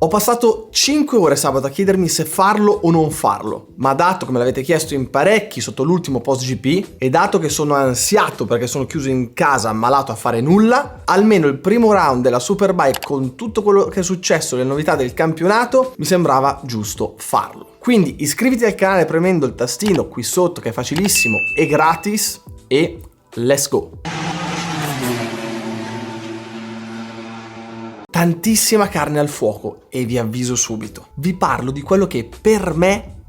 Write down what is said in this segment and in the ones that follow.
Ho passato 5 ore sabato a chiedermi se farlo o non farlo, ma dato che me l'avete chiesto in parecchi sotto l'ultimo post GP e dato che sono ansiato perché sono chiuso in casa ammalato a fare nulla, almeno il primo round della Superbike con tutto quello che è successo, le novità del campionato, mi sembrava giusto farlo. Quindi iscriviti al canale premendo il tastino qui sotto che è facilissimo e gratis e let's go! Tantissima carne al fuoco e vi avviso subito, vi parlo di quello che per me,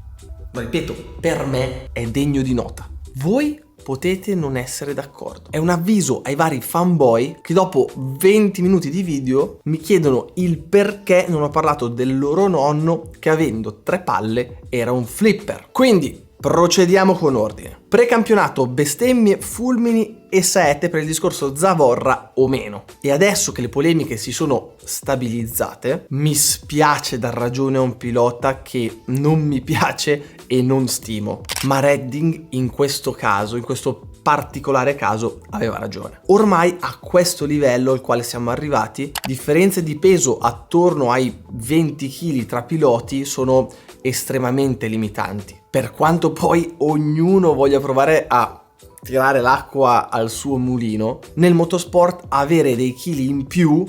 ripeto, per me è degno di nota. Voi potete non essere d'accordo. È un avviso ai vari fanboy che dopo 20 minuti di video mi chiedono il perché non ho parlato del loro nonno che avendo 3 palle era un flipper. Quindi procediamo con ordine. Precampionato, bestemmie, fulmini e saette per il discorso zavorra o meno. E adesso che le polemiche si sono stabilizzate, mi spiace dar ragione a un pilota che non mi piace e non stimo. Ma Redding in questo caso, in questo particolare caso, aveva ragione. Ormai a questo livello al quale siamo arrivati, differenze di peso attorno ai 20 kg tra piloti sono estremamente limitanti. Per quanto poi ognuno voglia provare a tirare l'acqua al suo mulino, nel motorsport avere dei chili in più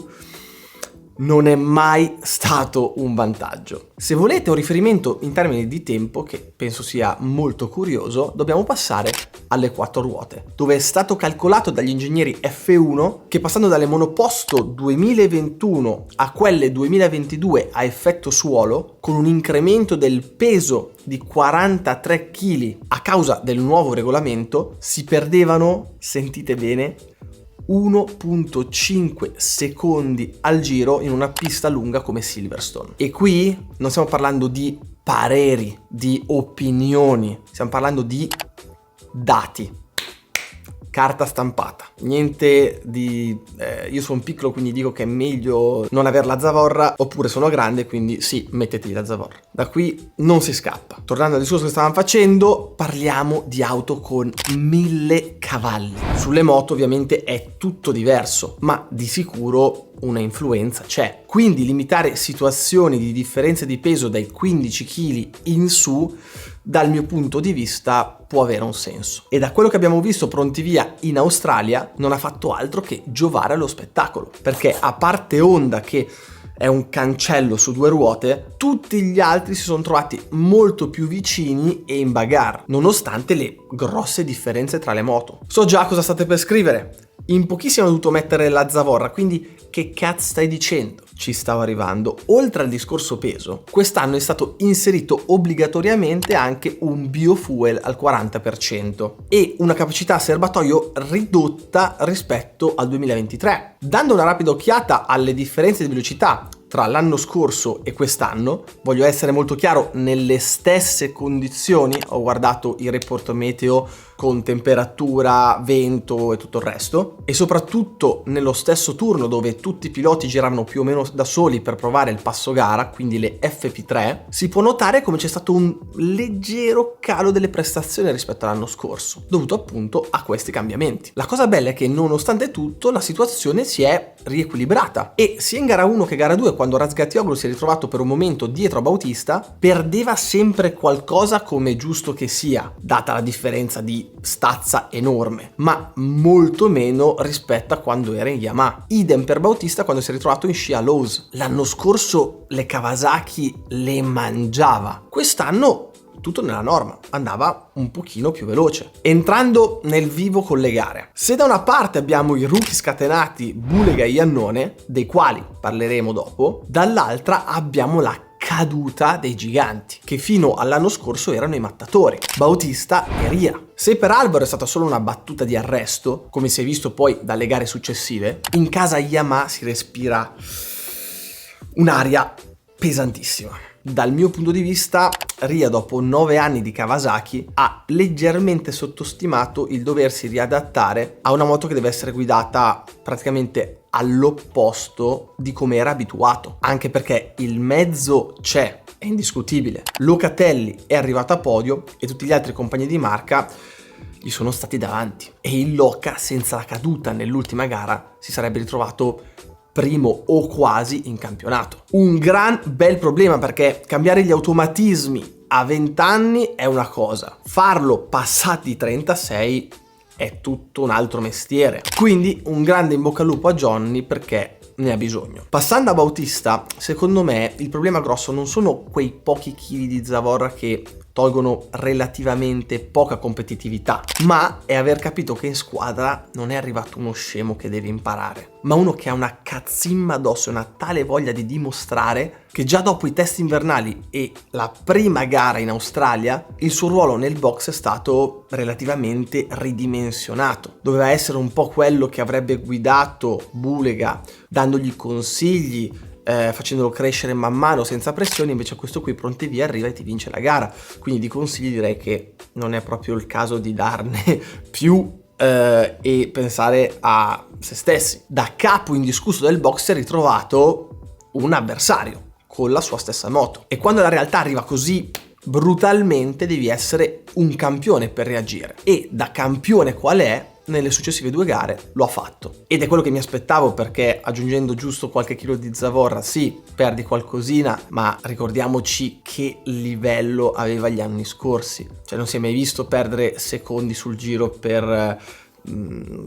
non è mai stato un vantaggio. Se volete un riferimento in termini di tempo, che penso sia molto curioso, dobbiamo passare alle 4 ruote, dove è stato calcolato dagli ingegneri F1 che passando dalle monoposto 2021 a quelle 2022 a effetto suolo, con un incremento del peso di 43 kg a causa del nuovo regolamento, si perdevano, sentite bene, 1.5 secondi al giro in una pista lunga come Silverstone. E qui non stiamo parlando di pareri, di opinioni, stiamo parlando di dati. Carta stampata, niente di io sono piccolo quindi dico che è meglio non avere la zavorra, oppure sono grande quindi sì, mettetevi la zavorra. Da qui non si scappa. Tornando al discorso che stavamo facendo, parliamo di auto con 1000 cavalli. Sulle moto ovviamente è tutto diverso, ma di sicuro una influenza c'è. Quindi limitare situazioni di differenza di peso dai 15 kg in su, dal mio punto di vista, può avere un senso. E da quello che abbiamo visto pronti via in Australia non ha fatto altro che giovare allo spettacolo, perché a parte Honda che è un cancello su 2 ruote, tutti gli altri si sono trovati molto più vicini e in bagarre, nonostante le grosse differenze tra le moto. So già cosa state per scrivere. In pochissimo ho dovuto mettere la zavorra, quindi che cazzo stai dicendo? Ci stavo arrivando. Oltre al discorso peso, quest'anno è stato inserito obbligatoriamente anche un biofuel al 40% e una capacità serbatoio ridotta rispetto al 2023. Dando una rapida occhiata alle differenze di velocità tra l'anno scorso e quest'anno, voglio essere molto chiaro, nelle stesse condizioni, ho guardato i report meteo con temperatura, vento e tutto il resto, e soprattutto nello stesso turno dove tutti i piloti giravano più o meno da soli per provare il passo gara, quindi le FP3, si può notare come c'è stato un leggero calo delle prestazioni rispetto all'anno scorso, dovuto appunto a questi cambiamenti. La cosa bella è che nonostante tutto la situazione si è riequilibrata e sia in gara 1 che gara 2, quando Razgatlioglu si è ritrovato per un momento dietro a Bautista, perdeva sempre qualcosa come giusto che sia, data la differenza di stazza enorme, ma molto meno rispetto a quando era in Yamaha. Idem per Bautista quando si è ritrovato in scia lows. L'anno scorso le Kawasaki le mangiava, quest'anno tutto nella norma, andava un pochino più veloce. Entrando nel vivo con le gare, se da una parte abbiamo i rookie scatenati Bulega e Iannone, dei quali parleremo dopo, dall'altra abbiamo la caduta dei giganti, che fino all'anno scorso erano i mattatori, Bautista e Ria. Se per Alvaro è stata solo una battuta di arresto, come si è visto poi dalle gare successive, in casa Yamaha si respira un'aria pesantissima. Dal mio punto di vista, Ria dopo 9 anni di Kawasaki ha leggermente sottostimato il doversi riadattare a una moto che deve essere guidata praticamente all'opposto di come era abituato, anche perché il mezzo c'è, è indiscutibile. Locatelli è arrivato a podio e tutti gli altri compagni di marca gli sono stati davanti, e il Loca senza la caduta nell'ultima gara si sarebbe ritrovato primo o quasi in campionato. Un gran bel problema, perché cambiare gli automatismi a 20 anni è una cosa, farlo passati i 36 è tutto un altro mestiere. Quindi un grande in bocca al lupo a Johnny, perché ne ha bisogno. Passando a Bautista, secondo me il problema grosso non sono quei pochi chili di zavorra che tolgono relativamente poca competitività, ma è aver capito che in squadra non è arrivato uno scemo che deve imparare, ma uno che ha una cazzimma addosso e una tale voglia di dimostrare che già dopo i test invernali e la prima gara in Australia il suo ruolo nel box è stato relativamente ridimensionato. Doveva essere un po' quello che avrebbe guidato Bulega, dandogli consigli, facendolo crescere man mano senza pressioni. Invece questo qui pronti via arriva e ti vince la gara, quindi di consigli direi che non è proprio il caso di darne più e pensare a se stessi. Da capo indiscusso del box si è ritrovato un avversario con la sua stessa moto, e quando la realtà arriva così brutalmente devi essere un campione per reagire, e da campione qual è, nelle successive 2 gare lo ha fatto, ed è quello che mi aspettavo, perché aggiungendo giusto qualche chilo di zavorra sì, perdi qualcosina, ma ricordiamoci che livello aveva gli anni scorsi, cioè non si è mai visto perdere secondi sul giro per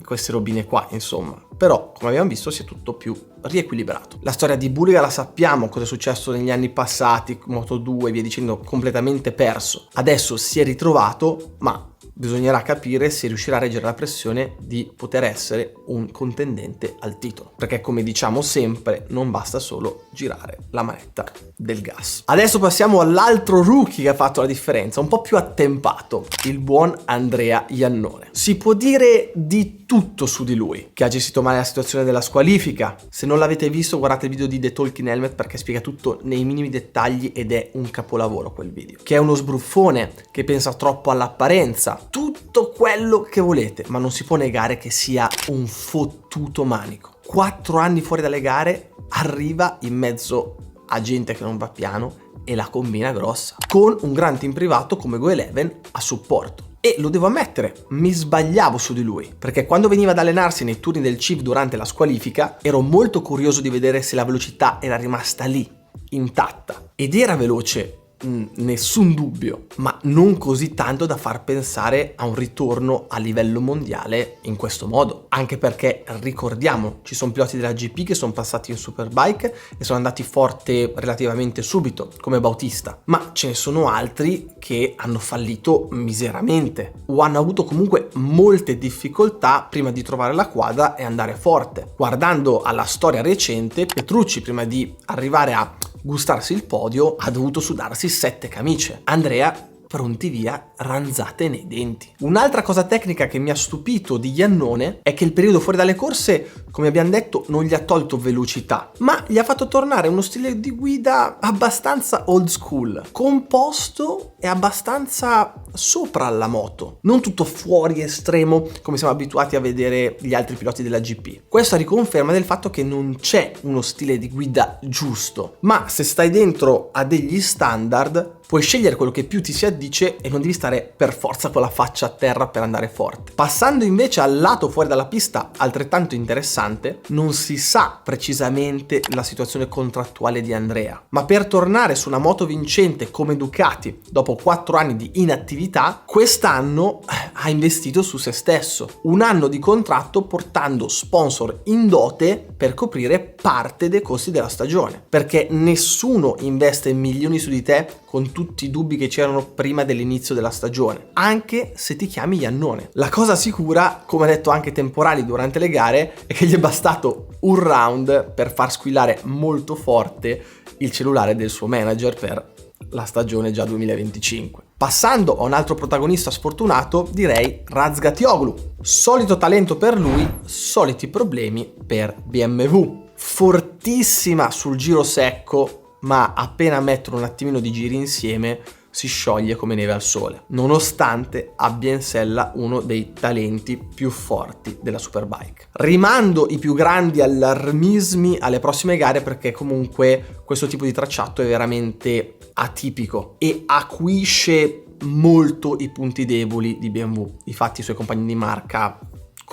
queste robine qua, insomma. Però come abbiamo visto si è tutto più riequilibrato. La storia di Bulega la sappiamo, cosa è successo negli anni passati, Moto2 e via dicendo, completamente perso. Adesso si è ritrovato, ma bisognerà capire se riuscirà a reggere la pressione di poter essere un contendente al titolo, perché come diciamo sempre non basta solo girare la manetta del gas. Adesso passiamo all'altro rookie che ha fatto la differenza, un po' più attempato, il buon Andrea Iannone. Si può dire di tutto su di lui: che ha gestito male la situazione della squalifica. Se non l'avete visto, guardate il video di The Talking Helmet, perché spiega tutto nei minimi dettagli ed è un capolavoro quel video. Che è uno sbruffone, che pensa troppo all'apparenza, tutto quello che volete, ma non si può negare che sia un fottuto manico. 4 anni fuori dalle gare, arriva in mezzo a gente che non va piano e la combina grossa, con un gran team privato come GoEleven a supporto. E lo devo ammettere, mi sbagliavo su di lui, perché quando veniva ad allenarsi nei turni del CIV durante la squalifica ero molto curioso di vedere se la velocità era rimasta lì, intatta. Ed era veloce, nessun dubbio, ma non così tanto da far pensare a un ritorno a livello mondiale in questo modo. Anche perché, ricordiamo, ci sono piloti della GP che sono passati in Superbike e sono andati forte relativamente subito, come Bautista, ma ce ne sono altri che hanno fallito miseramente o hanno avuto comunque molte difficoltà prima di trovare la quadra e andare forte. Guardando alla storia recente, Petrucci, prima di arrivare a gustarsi il podio, ha dovuto sudarsi 7 camicie. Andrea, pronti via, ranzate nei denti. Un'altra cosa tecnica che mi ha stupito di Iannone è che il periodo fuori dalle corse, come abbiamo detto, non gli ha tolto velocità, ma gli ha fatto tornare uno stile di guida abbastanza old school, composto e abbastanza sopra alla moto, non tutto fuori estremo come siamo abituati a vedere gli altri piloti della GP. Questo a riconferma del fatto che non c'è uno stile di guida giusto, ma se stai dentro a degli standard puoi scegliere quello che più ti si addice e non devi stare per forza con la faccia a terra per andare forte. Passando invece al lato fuori dalla pista, altrettanto interessante, non si sa precisamente la situazione contrattuale di Andrea, ma per tornare su una moto vincente come Ducati dopo 4 anni di inattività, quest'anno ha investito su se stesso. 1 anno di contratto portando sponsor in dote per coprire parte dei costi della stagione, perché nessuno investe milioni su di te con tutti i dubbi che c'erano prima dell'inizio della stagione, anche se ti chiami Iannone. La cosa sicura, come ha detto anche Temporali durante le gare, è che gli è bastato un round per far squillare molto forte il cellulare del suo manager per la stagione già 2025. Passando a un altro protagonista sfortunato, direi Razgatlioglu. Solito talento per lui, soliti problemi per BMW. Fortissima sul giro secco, ma appena mettono un attimino di giri insieme si scioglie come neve al sole, nonostante abbia in sella uno dei talenti più forti della Superbike. Rimando i più grandi allarmismi alle prossime gare, perché comunque questo tipo di tracciato è veramente atipico e acuisce molto i punti deboli di BMW. Infatti i suoi compagni di marca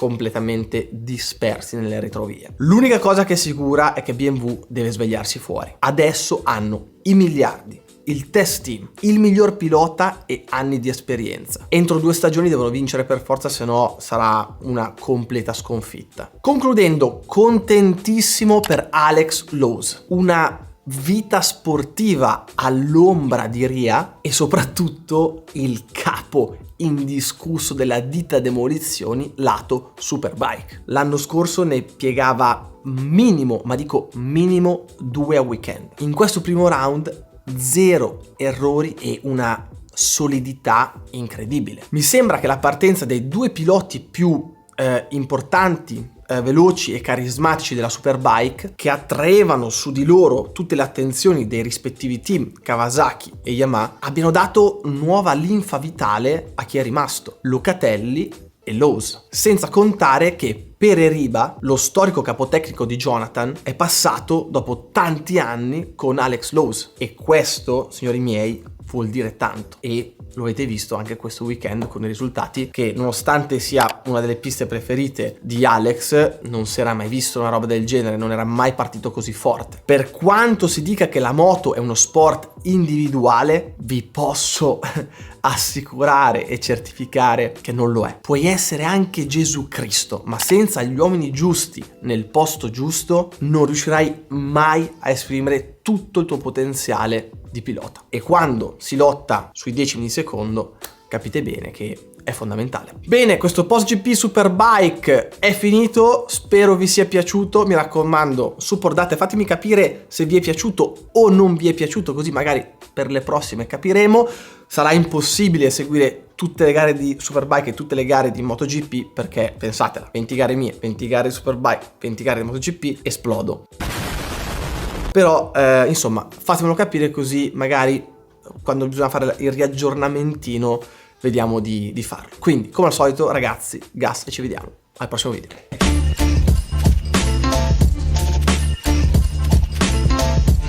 completamente dispersi nelle retrovie. L'unica cosa che è sicura è che BMW deve svegliarsi fuori. Adesso hanno i miliardi, il test team, il miglior pilota e anni di esperienza. Entro 2 stagioni devono vincere per forza, se no sarà una completa sconfitta. Concludendo, contentissimo per Alex Lowes, una vita sportiva all'ombra di Ria e soprattutto il capo indiscusso della ditta demolizioni lato Superbike. L'anno scorso ne piegava minimo, ma dico minimo, 2 a weekend. In questo primo round 0 errori e una solidità incredibile. Mi sembra che la partenza dei 2 piloti più importanti, veloci e carismatici della Superbike, che attraevano su di loro tutte le attenzioni dei rispettivi team Kawasaki e Yamaha, abbiano dato nuova linfa vitale a chi è rimasto, Locatelli e Lowes. Senza contare che Pereira, lo storico capotecnico di Jonathan, è passato dopo tanti anni con Alex Lowes e questo, signori miei, vuol dire tanto e lo avete visto anche questo weekend con i risultati che, nonostante sia una delle piste preferite di Alex, non si era mai visto una roba del genere, non era mai partito così forte. Per quanto si dica che la moto è uno sport individuale, vi posso assicurare e certificare che non lo è. Puoi essere anche Gesù Cristo, ma senza gli uomini giusti nel posto giusto non riuscirai mai a esprimere tutto il tuo potenziale di pilota. E quando si lotta sui decimi di secondo, capite bene che è fondamentale. Bene, questo post GP Superbike è finito, spero vi sia piaciuto, mi raccomando supportate, fatemi capire se vi è piaciuto o non vi è piaciuto, così magari per le prossime capiremo. Sarà impossibile seguire tutte le gare di Superbike e tutte le gare di MotoGP perché, pensatela, 20 gare mie, 20 gare di Superbike, 20 gare di MotoGP, esplodo. Però insomma, fatemelo capire così magari quando bisogna fare il riaggiornamentino vediamo di farlo. Quindi, come al solito, ragazzi, gas e ci vediamo al prossimo video.